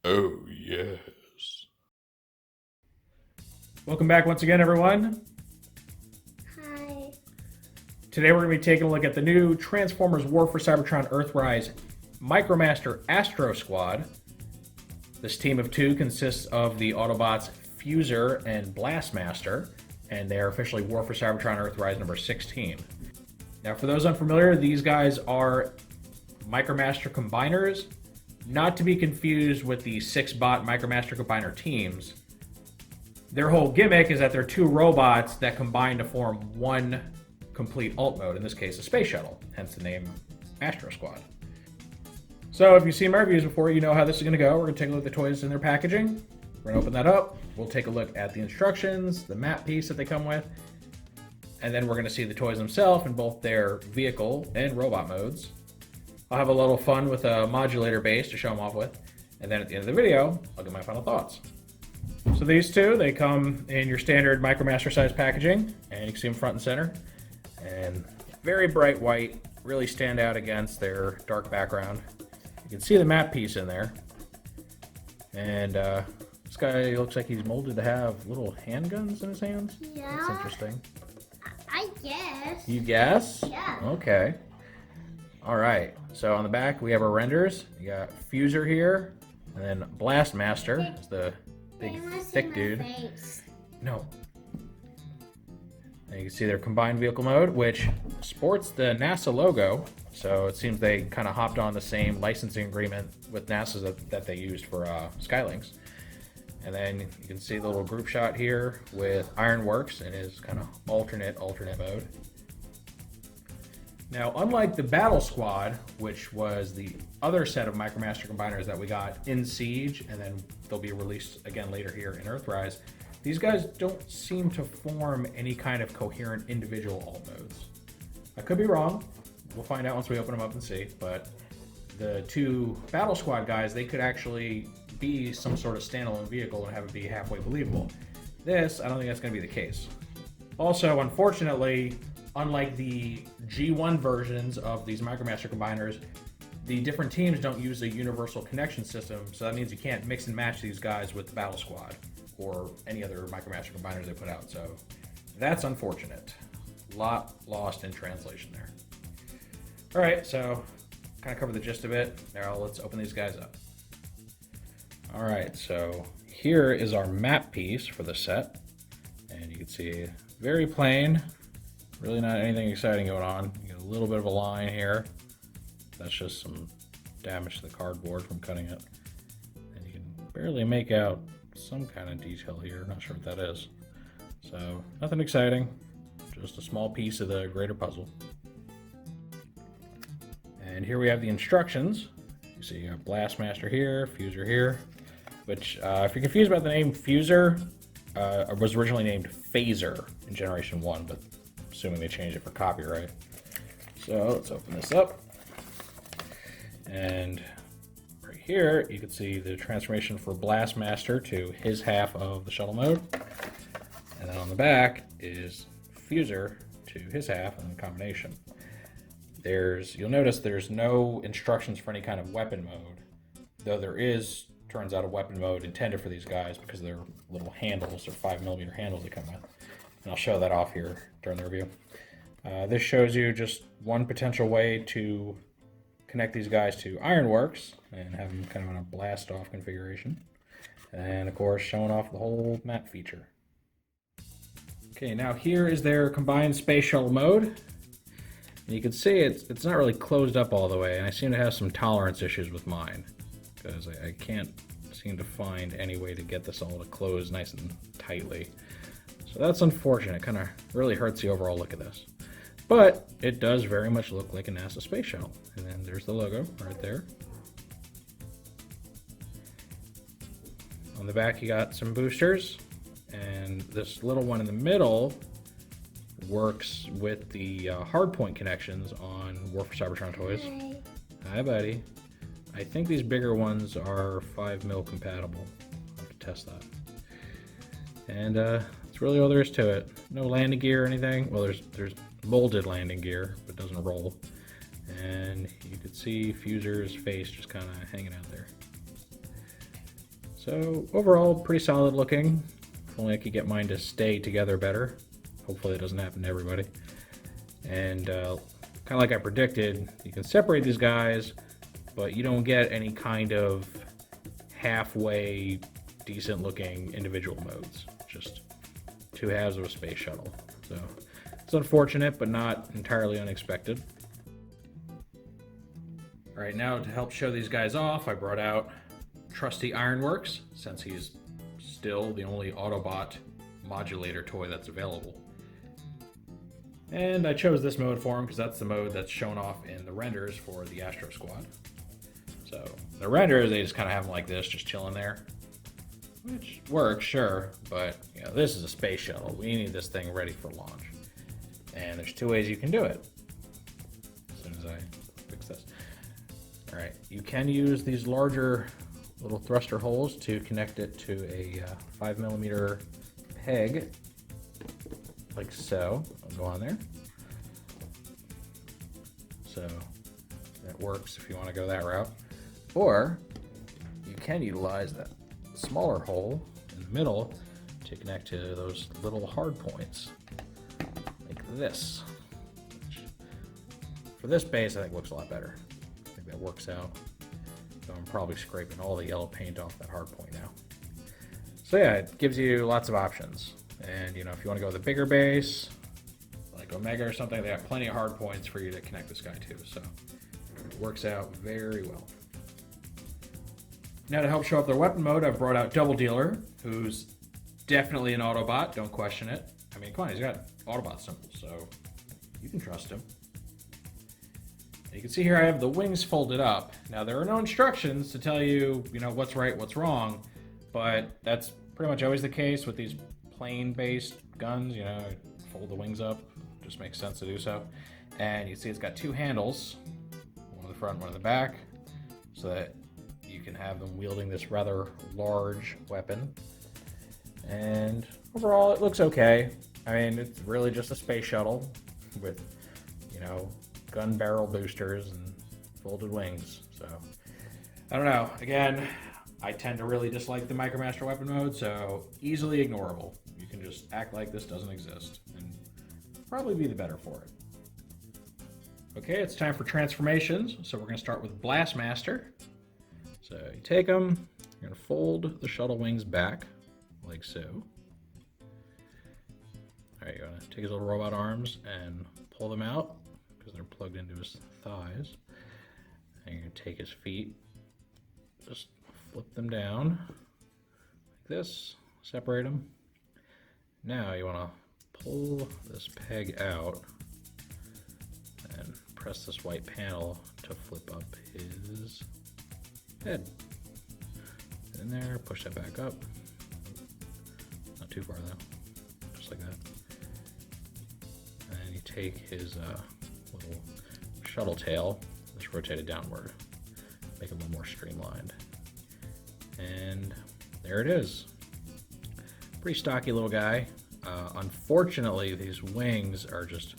Oh, yes. Welcome back once again, everyone. Hi. Today we're going to be taking a look at the new Transformers War for Cybertron Earthrise Micromaster Astro Squad. This team of two consists of the Autobots Fuzer and Blastmaster, and they are officially War for Cybertron Earthrise number 16. Now, for those unfamiliar, these guys are Micromaster combiners, not to be confused with the 6-bot Micromaster combiner teams. Their whole gimmick is that they're two robots that combine to form one complete alt mode, in this case a space shuttle, hence the name Astro Squad. So if you've seen my reviews before, you know how this is going to go. We're going to take a look at the toys in their packaging. We're going to open that up. We'll take a look at the instructions, the map piece that they come with, and then we're going to see the toys themselves in both their vehicle and robot modes. I'll have a little fun with a modulator base to show them off with, and then at the end of the video, I'll get my final thoughts. So these two, they come in your standard Micromaster size packaging, and you can see them front and center, and very bright white, really stand out against their dark background. You can see the map piece in there, and this guy looks like he's molded to have little handguns in his hands. Yeah. That's interesting. I guess. You guess? Yeah. Okay. All right. So on the back we have our renders. You got Fuzer here, and then Blastmaster is the big thick dude. No. And you can see their combined vehicle mode, which sports the NASA logo. So it seems they kind of hopped on the same licensing agreement with NASA that they used for Skylinks. And then you can see the little group shot here with Ironworks in his kind of alternate mode. Now, unlike the Battle Squad, which was the other set of Micromaster combiners that we got in Siege, and then they'll be released again later here in Earthrise, these guys don't seem to form any kind of coherent individual alt modes. I could be wrong. We'll find out once we open them up and see, but the two Battle Squad guys, they could actually be some sort of standalone vehicle and have it be halfway believable. This, I don't think that's going to be the case. Also, unfortunately, unlike the G1 versions of these Micromaster combiners, the different teams don't use a universal connection system, so that means you can't mix and match these guys with the Battle Squad or any other Micromaster combiners they put out, so that's unfortunate. A lot lost in translation there. Alright, so kind of cover the gist of it. Now let's open these guys up. Alright, so here is our map piece for the set, and you can see very plain. Really not anything exciting going on. You get a little bit of a line here. That's just some damage to the cardboard from cutting it. And you can barely make out some kind of detail here. Not sure what that is. So, nothing exciting. Just a small piece of the greater puzzle. And here we have the instructions. You see you got Blastmaster here, Fuzer here. Which, if you're confused about the name Fuzer, was originally named Phaser in Generation 1, but assuming they changed it for copyright. So let's open this up. And right here, you can see the transformation for Blastmaster to his half of the shuttle mode. And then on the back is Fuzer to his half and the combination. You'll notice there's no instructions for any kind of weapon mode, though there is, turns out, a weapon mode intended for these guys because they're little handles, or 5mm handles they come with. And I'll show that off here during the review. This shows you just one potential way to connect these guys to Ironworks and have them kind of in a blast off configuration. And of course, showing off the whole map feature. Okay, now here is their combined space shuttle mode. And you can see it's not really closed up all the way, and I seem to have some tolerance issues with mine because I can't seem to find any way to get this all to close nice and tightly. So that's unfortunate. It kind of really hurts the overall look of this. But it does very much look like a NASA space shuttle. And then there's the logo right there. On the back you got some boosters. And this little one in the middle works with the hardpoint connections on War for Cybertron toys. Hi, buddy. I think these bigger ones are 5mm compatible. I'll have to test that. And that's really all there is to it. No landing gear or anything. Well, there's molded landing gear, but doesn't roll. And you can see Fuzer's face just kind of hanging out there. So overall, pretty solid looking. If only I could get mine to stay together better. Hopefully it doesn't happen to everybody. And kind of like I predicted, you can separate these guys, but you don't get any kind of halfway decent looking individual modes. Just two halves of a space shuttle. So it's unfortunate, but not entirely unexpected. All right, now to help show these guys off, I brought out trusty Ironworks, since he's still the only Autobot modulator toy that's available. And I chose this mode for him because that's the mode that's shown off in the renders for the Astro squad. So the renders, they just kind of have him like this, just chilling there, which works, sure, but you know, this is a space shuttle. We need this thing ready for launch. And there's two ways you can do it. As soon as I fix this. All right, you can use these larger little thruster holes to connect it to a 5mm peg, like so. I'll go on there. So that works if you want to go that route. Or you can utilize that smaller hole in the middle to connect to those little hard points, like this. Which, for this base, I think looks a lot better. I think that works out. So I'm probably scraping all the yellow paint off that hard point now. So yeah, it gives you lots of options. And you know, if you want to go with a bigger base, like Omega or something, they have plenty of hard points for you to connect this guy to. So it works out very well. Now to help show off their weapon mode, I've brought out Double Dealer, who's definitely an Autobot, don't question it. I mean, come on, he's got Autobot symbols, so you can trust him. You can see here I have the wings folded up. Now there are no instructions to tell you, you know, what's right, what's wrong, but that's pretty much always the case with these plane-based guns. You know, fold the wings up, just makes sense to do so. And you see it's got two handles, one in the front, one in the back, so that you can have them wielding this rather large weapon. And overall, it looks okay. I mean, it's really just a space shuttle with, you know, gun barrel boosters and folded wings. So I don't know. Again, I tend to really dislike the Micromaster weapon mode, so easily ignorable. You can just act like this doesn't exist and probably be the better for it. Okay, it's time for transformations. So we're going to start with Blastmaster. So you take them, you're going to fold the shuttle wings back like so. All right, you're going to take his little robot arms and pull them out, because they're plugged into his thighs. And you're going to take his feet, just flip them down like this, separate them. Now you want to pull this peg out and press this white panel to flip up his head. In there, push that back up. Not too far though, just like that. And you take his little shuttle tail, just rotate it downward, make it a little more streamlined. And there it is. Pretty stocky little guy. Unfortunately, these wings are just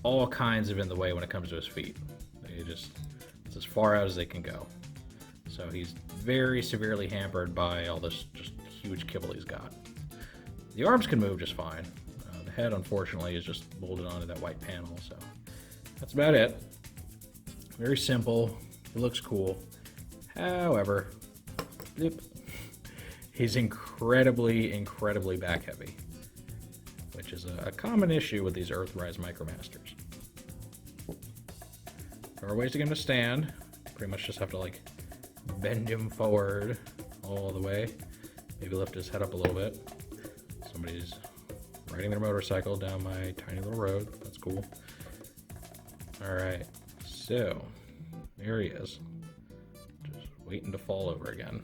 all kinds of in the way when it comes to his feet. It's as far out as they can go. So he's very severely hampered by all this just huge kibble he's got. The arms can move just fine. The head, unfortunately, is just molded onto that white panel, so that's about it. Very simple. It looks cool. However, he's incredibly back heavy, which is a common issue with these Earthrise Micromasters. There are ways to get him to stand. Pretty much just have to like bend him forward all the way. Maybe lift his head up a little bit. Somebody's riding their motorcycle down my tiny little road. That's cool. All right, so there he is. Just waiting to fall over again.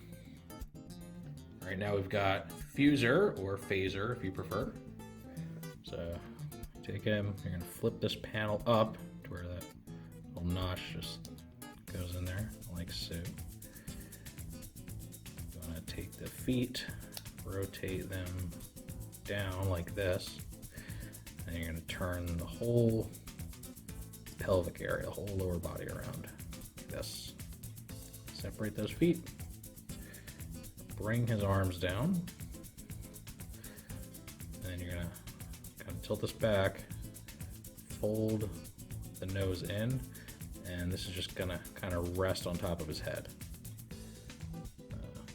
All right, now we've got Fuzer, or Phaser if you prefer. So take him, you're gonna flip this panel up to where that little notch just goes in there, like so. You wanna take the feet, rotate them down like this, and you're gonna turn the whole pelvic area, the whole lower body around like this. Separate those feet, bring his arms down. And then you're gonna kind of tilt this back, fold the nose in, and this is just gonna kind of rest on top of his head.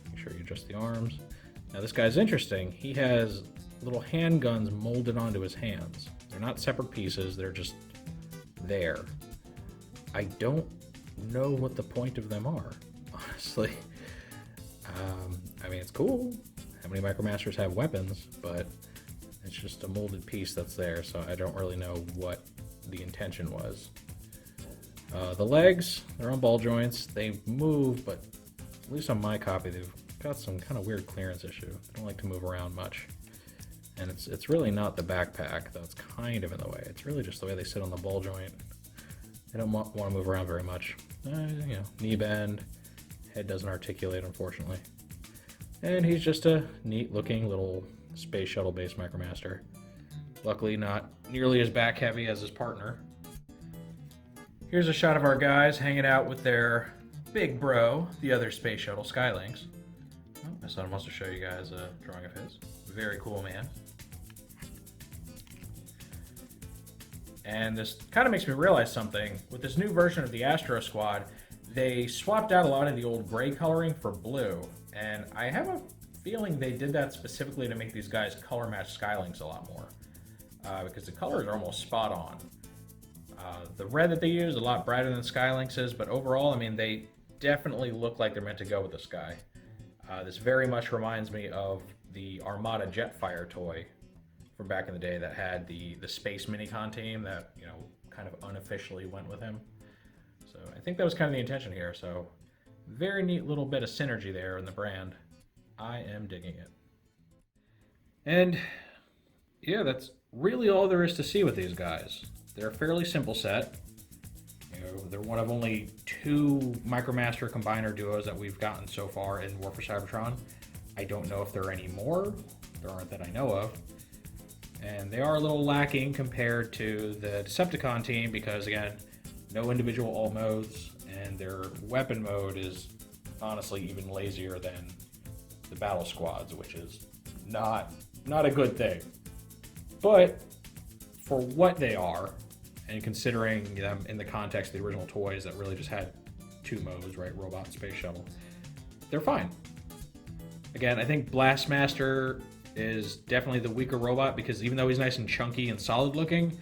Make sure you adjust the arms. Now this guy's interesting. He has little handguns molded onto his hands. They're not separate pieces, they're just there. I don't know what the point of them are, honestly. I mean, it's cool. How many Micromasters have weapons, but it's just a molded piece that's there, so I don't really know what the intention was. The legs, they're on ball joints. They move, but at least on my copy, they've got some kind of weird clearance issue. They don't like to move around much. And it's really not the backpack that's kind of in the way. It's really just the way they sit on the ball joint. They don't want to move around very much. You know, knee bend, head doesn't articulate, unfortunately. And he's just a neat looking little space shuttle based Micromaster. Luckily not nearly as back heavy as his partner. Here's a shot of our guys hanging out with their big bro, the other space shuttle, Skylynx. Oh, my son wants to show you guys a drawing of his. Very cool, man. And this kind of makes me realize something. With this new version of the Astro Squad, they swapped out a lot of the old gray coloring for blue. And I have a feeling they did that specifically to make these guys color match Skylynx a lot more. Because the colors are almost spot on. The red that they use is a lot brighter than Skylynx's, but overall, I mean, they definitely look like they're meant to go with the sky. This very much reminds me of the Armada Jetfire toy from back in the day that had the space minicon team that, you know, kind of unofficially went with him. So I think that was kind of the intention here. So very neat little bit of synergy there in the brand. I am digging it. And yeah, that's really all there is to see with these guys. They're a fairly simple set. You know, they're one of only 2 Micromaster combiner duos that we've gotten so far in War for Cybertron. I don't know if there are any more. There aren't that I know of. And they are a little lacking compared to the Decepticon team because, again, no individual alt modes, and their weapon mode is honestly even lazier than the battle squads, which is not a good thing. But for what they are, and considering them in the context of the original toys that really just had 2 modes, right, robot and space shuttle, they're fine. Again, I think Blastmaster is definitely the weaker robot because even though he's nice and chunky and solid looking,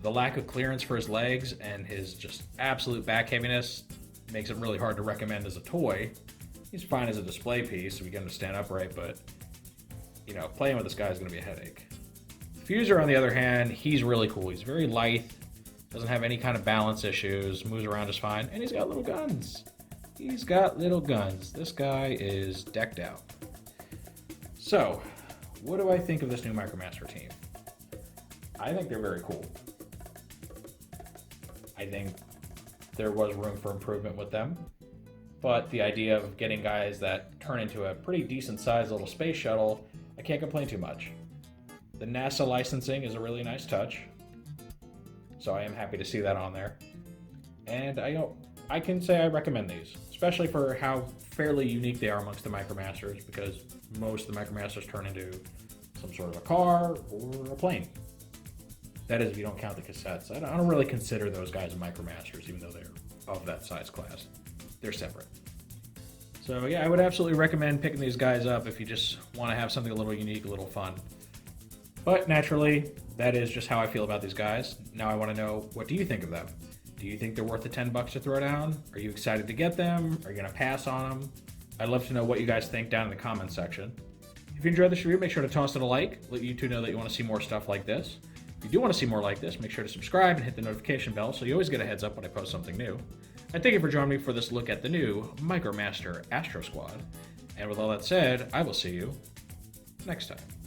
the lack of clearance for his legs and his just absolute back heaviness makes it really hard to recommend as a toy. He's fine as a display piece if we get him to stand upright, but you know, playing with this guy is going to be a headache. Fuzer, on the other hand, he's really cool. He's very lithe, doesn't have any kind of balance issues, moves around just fine, and he's got little guns. He's got little guns. This guy is decked out. So, what do I think of this new Micromaster team? I think they're very cool. I think there was room for improvement with them, but the idea of getting guys that turn into a pretty decent sized little space shuttle, I can't complain too much. The NASA licensing is a really nice touch, so I am happy to see that on there. And I can say I recommend these, especially for how fairly unique they are amongst the Micromasters, because most of the Micromasters turn into some sort of a car or a plane. That is, if you don't count the cassettes. I don't really consider those guys Micromasters, even though they're of that size class. They're separate. So yeah, I would absolutely recommend picking these guys up if you just want to have something a little unique, a little fun. But naturally, that is just how I feel about these guys. Now I want to know, what do you think of them? Do you think they're worth the $10 to throw down? Are you excited to get them? Are you going to pass on them? I'd love to know what you guys think down in the comments section. If you enjoyed this review, make sure to toss it a like. Let YouTube know that you want to see more stuff like this. If you do want to see more like this, make sure to subscribe and hit the notification bell so you always get a heads up when I post something new. And thank you for joining me for this look at the new Micromaster Astro Squad. And with all that said, I will see you next time.